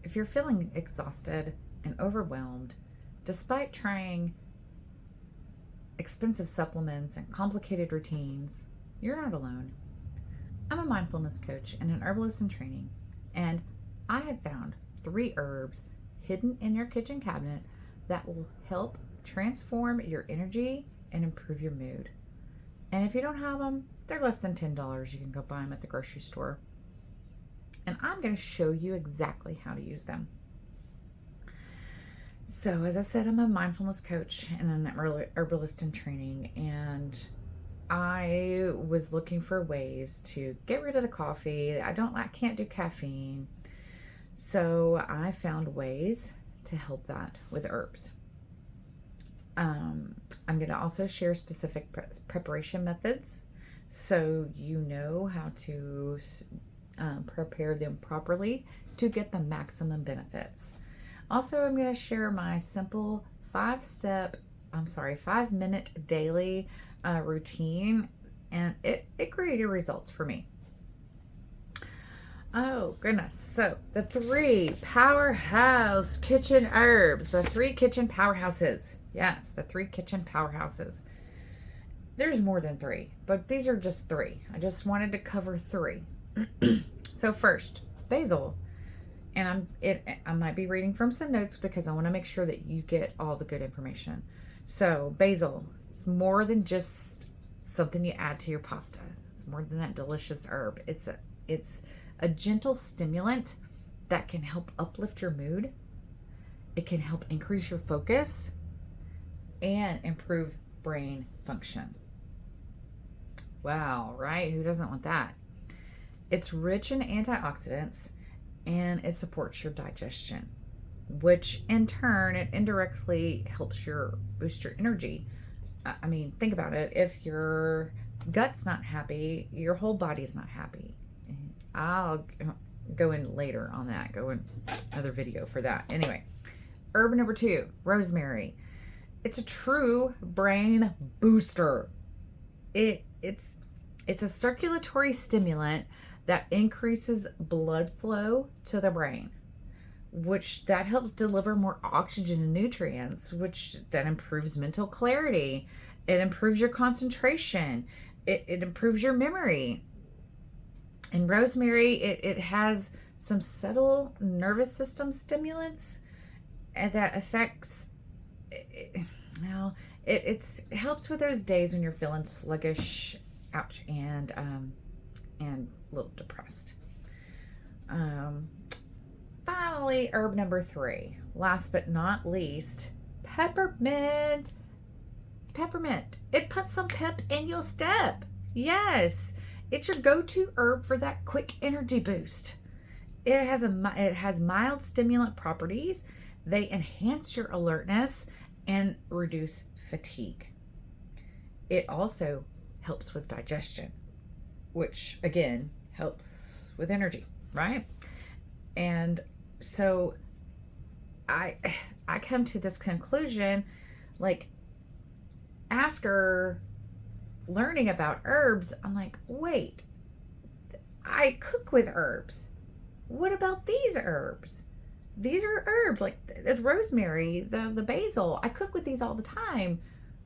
if you're feeling exhausted and overwhelmed, despite trying expensive supplements and complicated routines, you're not alone. I'm a mindfulness coach and an herbalist in training, and I have found 3 herbs hidden in your kitchen cabinet that will help transform your energy and improve your mood. And if you don't have them, they're less than $10. You can go buy them at the grocery store. And I'm going to show you exactly how to use them. So, as I said, I'm a mindfulness coach and an herbalist in training, and I was looking for ways to get rid of the coffee. I can't do caffeine. So I found ways to help that with herbs. I'm going to also share specific preparation methods so you know how to prepare them properly to get the maximum benefits. Also, I'm going to share my simple 5-minute daily routine, and it created results for me. Oh, goodness. So, the 3 powerhouse kitchen herbs, the 3 kitchen powerhouses. Yes, the 3 kitchen powerhouses. There's more than 3, but these are just 3. I just wanted to cover 3. So, first, basil. And I might be reading from some notes because I want to make sure that you get all the good information. So, basil, it's more than just something you add to your pasta. It's more than that delicious herb. It's a gentle stimulant that can help uplift your mood. It can help increase your focus and improve brain function. Wow, right? Who doesn't want that? It's rich in antioxidants, and it supports your digestion, which in turn, it indirectly helps boost your energy. I mean, think about it. If your gut's not happy, your whole body's not happy. I'll go in later on that. Go in another video for that. Anyway, herb number 2, rosemary. It's a true brain booster. It's a circulatory stimulant that increases blood flow to the brain, which that helps deliver more oxygen and nutrients, which then improves mental clarity. It improves your concentration. It improves your memory. And rosemary, it has some subtle nervous system stimulants that affects, it helps with those days when you're feeling sluggish, and a little depressed. Finally, herb number 3, last but not least, peppermint. Peppermint. It puts some pep in your step. Yes. It's your go-to herb for that quick energy boost. It has mild stimulant properties. They enhance your alertness and reduce fatigue. It also helps with digestion, which again helps with energy, right? And so I come to this conclusion, like, after learning about herbs, I'm like, wait, I cook with herbs. What about these herbs? These are herbs, like the rosemary, the basil. I cook with these all the time.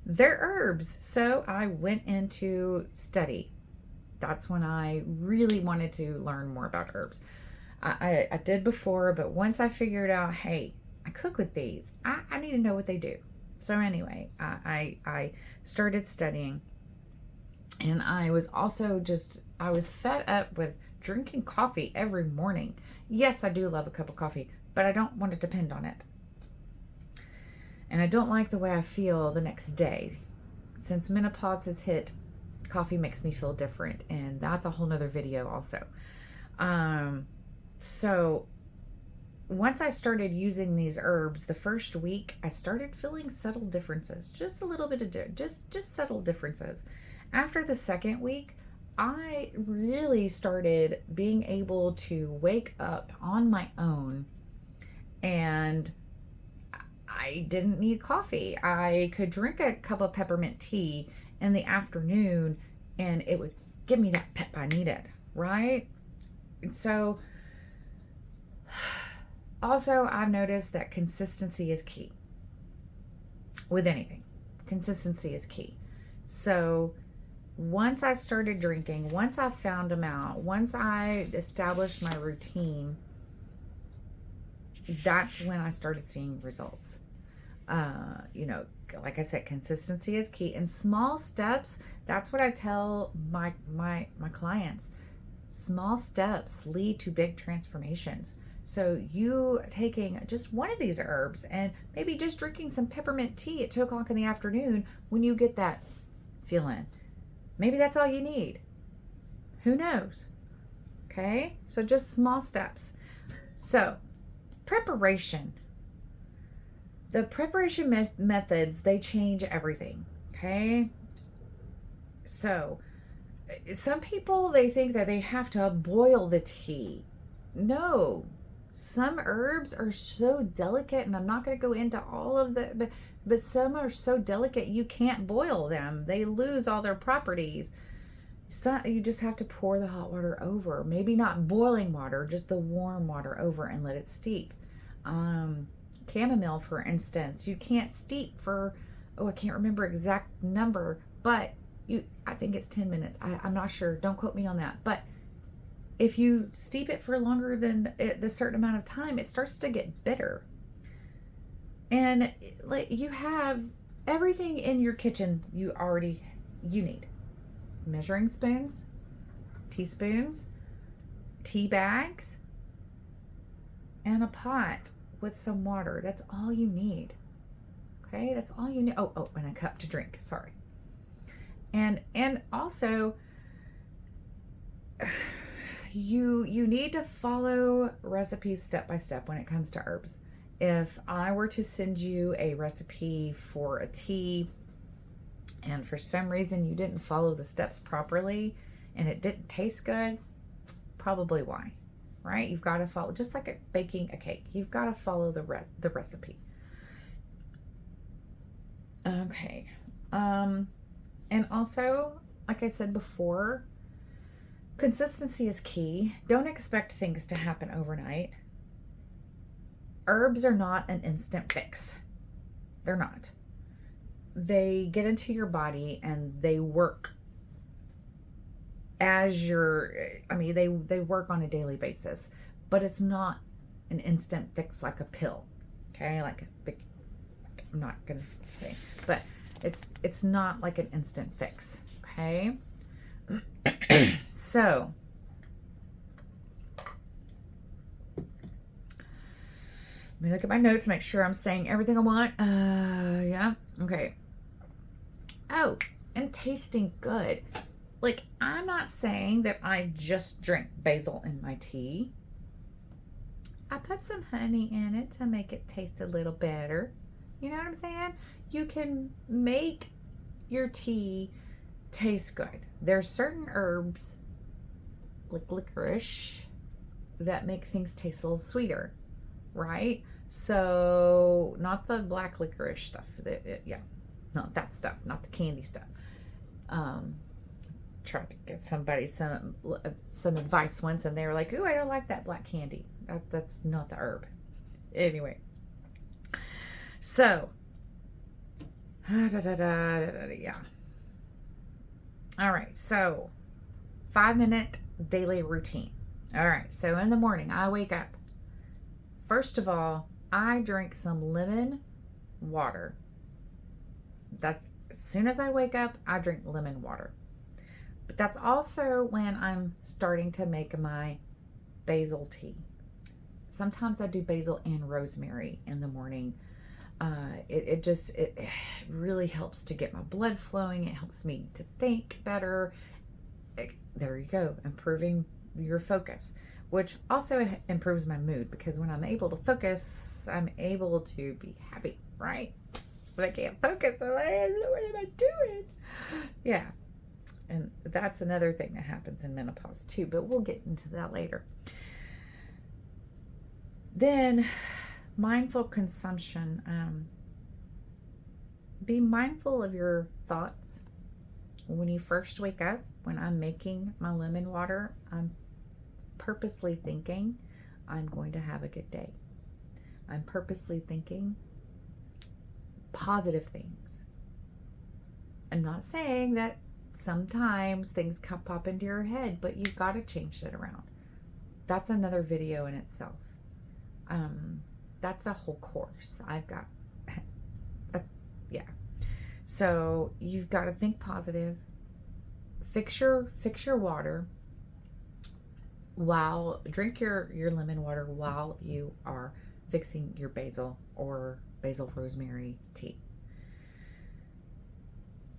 They're herbs. So I went into study. That's when I really wanted to learn more about herbs. I did before, but once I figured out, hey, I cook with these, I need to know what they do. So anyway, I started studying, and I was fed up with drinking coffee every morning. Yes, I do love a cup of coffee, but I don't want to depend on it. And I don't like the way I feel the next day. Since menopause has hit, coffee makes me feel different, and that's a whole nother video also. So once I started using these herbs, the first week I started feeling subtle differences, just a little bit of just subtle differences. After the second week, I really started being able to wake up on my own, and I didn't need coffee. I could drink a cup of peppermint tea in the afternoon, and it would give me that pep I needed, right? And so Also, I've noticed that consistency is key with anything. Consistency is key. So once I started drinking, once I found them out, once I established my routine, that's when I started seeing results. You know, like I said, consistency is key, and small steps. That's what I tell my clients. Small steps lead to big transformations. So you taking just one of these herbs and maybe just drinking some peppermint tea at 2 o'clock in the afternoon when you get that feeling. Maybe that's all you need. Who knows? Okay, so just small steps. So preparation. The preparation methods, they change everything. Okay, so some people, they think that they have to boil the tea. No, some herbs are so delicate, and I'm not going to go into all of the, but some are so delicate you can't boil them. They lose all their properties. So you just have to pour the hot water over. Maybe not boiling water, just the warm water over and let it steep. Chamomile, for instance, you can't steep for, I can't remember exact number, but I think it's 10 minutes. I'm not sure. Don't quote me on that. But if you steep it for longer than the certain amount of time, it starts to get bitter. And like, you have everything in your kitchen you need. Measuring spoons, teaspoons, tea bags, and a pot with some water. That's all you need. Okay, that's all you need. Oh, and a cup to drink. Sorry. And also, you need to follow recipes step by step when it comes to herbs. If I were to send you a recipe for a tea, and for some reason you didn't follow the steps properly and it didn't taste good, probably why, right? You've got to follow, just like baking a cake, you've got to follow the recipe. Okay. And also, like I said before, consistency is key. Don't expect things to happen overnight. Herbs are not an instant fix. They're not. They get into your body and they work as they work on a daily basis, but it's not an instant fix like a pill. Okay, I'm not gonna say, but it's not like an instant fix. Okay. So let me look at my notes, make sure I'm saying everything I want. Yeah. Okay. Oh, and tasting good. Like, I'm not saying that I just drink basil in my tea. I put some honey in it to make it taste a little better. You know what I'm saying? You can make your tea taste good. There's certain herbs, like licorice, that make things taste a little sweeter, right? So, not the black licorice stuff. Not that stuff, not the candy stuff. Tried to give somebody some advice once, and they were like, "Ooh, I don't like that black candy. That's not the herb." Anyway, so yeah. All right, so 5-minute daily routine. All right, so in the morning, I wake up. First of all, I drink some lemon water. That's as soon as I wake up, I drink lemon water. But that's also when I'm starting to make my basil tea. Sometimes I do basil and rosemary in the morning. It really helps to get my blood flowing. It helps me to think better. There you go, improving your focus, which also improves my mood, because when I'm able to focus, I'm able to be happy, right? But I can't focus, I'm like, what am I doing? Yeah. And that's another thing that happens in menopause too, but we'll get into that later. Then mindful consumption. Be mindful of your thoughts. When you first wake up, when I'm making my lemon water, I'm purposely thinking I'm going to have a good day. I'm purposely thinking positive things. I'm not saying that sometimes things pop into your head, but you've got to change it around. That's another video in itself. That's a whole course I've got. Yeah. So you've got to think positive. Fix your water. Drink your lemon water while you are fixing your basil or basil rosemary tea.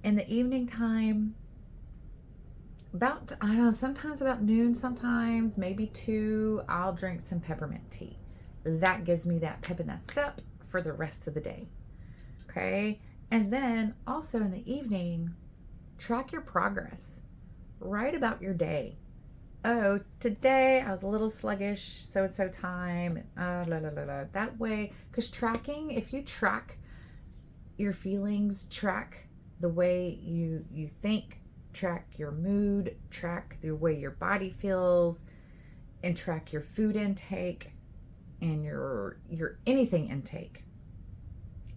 In the evening time, sometimes about noon, sometimes maybe 2, I'll drink some peppermint tea. That gives me that pep in that step for the rest of the day. Okay. And then also in the evening, track your progress. Write about your day. Oh, today I was a little sluggish, so time. That way, because if you track your feelings, track the way you think, track your mood, track the way your body feels, and track your food intake and your anything intake.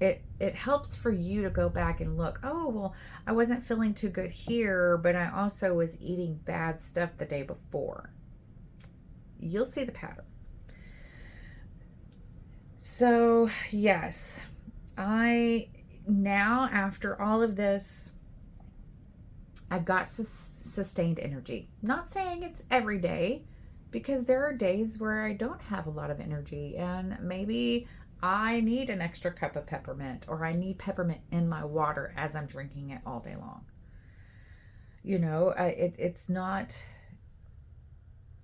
It helps for you to go back and look, oh, well, I wasn't feeling too good here, but I also was eating bad stuff the day before. You'll see the pattern. So, yes, now after all of this, I've got sustained energy. Not saying it's every day, because there are days where I don't have a lot of energy, and maybe I need an extra cup of peppermint, or I need peppermint in my water as I'm drinking it all day long. It's not,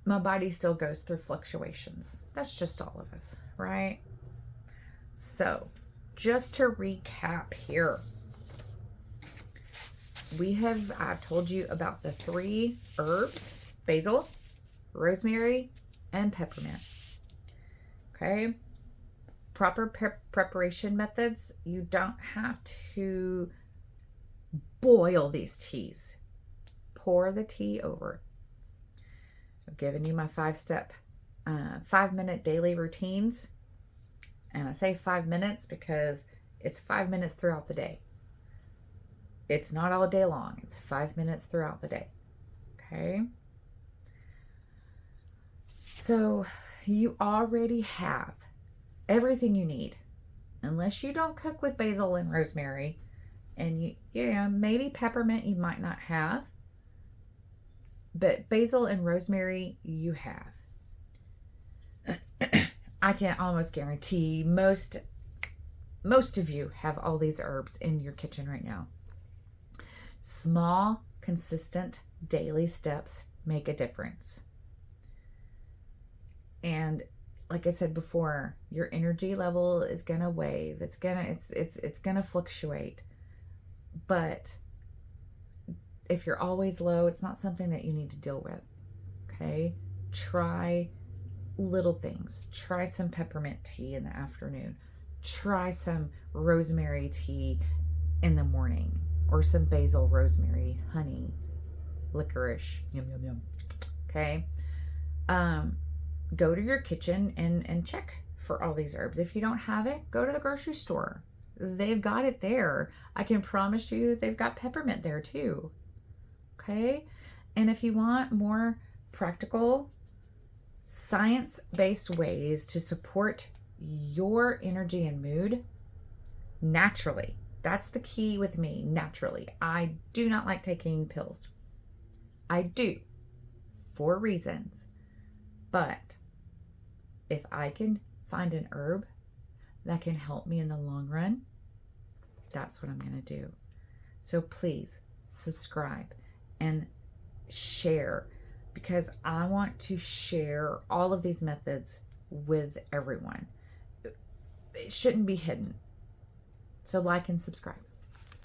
my body still goes through fluctuations. That's just all of us, right? So just to recap here, I've told you about the 3 herbs: basil, rosemary, and peppermint. Okay. Proper preparation methods. You don't have to boil these teas. Pour the tea over. I've given you my 5-step, 5-minute daily routines. And I say 5 minutes because it's 5 minutes throughout the day. It's not all day long. It's 5 minutes throughout the day. Okay. So you already have everything you need, unless you don't cook with basil and rosemary, and maybe peppermint you might not have, but basil and rosemary you have. I can almost guarantee most of you have all these herbs in your kitchen right now. Small, consistent daily steps make a difference. And like I said before, your energy level is going to wave. It's going to fluctuate. But if you're always low, it's not something that you need to deal with. Okay? Try little things. Try some peppermint tea in the afternoon. Try some rosemary tea in the morning, or some basil, rosemary, honey, licorice. Yum, yum, yum. Okay? Go to your kitchen and check for all these herbs. If you don't have it, go to the grocery store. They've got it there. I can promise you they've got peppermint there too. Okay? And if you want more practical, science-based ways to support your energy and mood naturally, that's the key with me, naturally. I do not like taking pills. I do, for reasons. But if I can find an herb that can help me in the long run, that's what I'm going to do. So please subscribe and share, because I want to share all of these methods with everyone. It shouldn't be hidden. So like and subscribe.